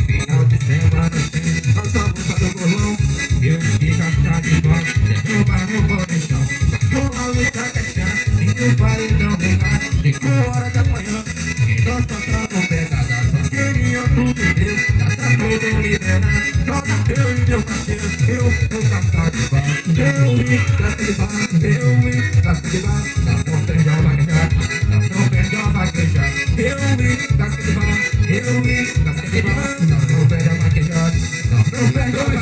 Final de semana assim, nós vamos para o bolão. Eu fico a de bom, dentro do bolechão. Com a luz da caixinha, e o paredão rolar. Chegou a hora da manhã, e nós cantamos pegada. Só queria tudo meu, tá tudo liberado. Só eu e meu parceiro, eu casca de bar. Eu e casca de bar, eu e casca de bar. Não perde a vaquejar, não perde a vaquejar. Eu e casca de bar, eu e casca de bar. Não perde a vaquejar, não perde a vaquejar.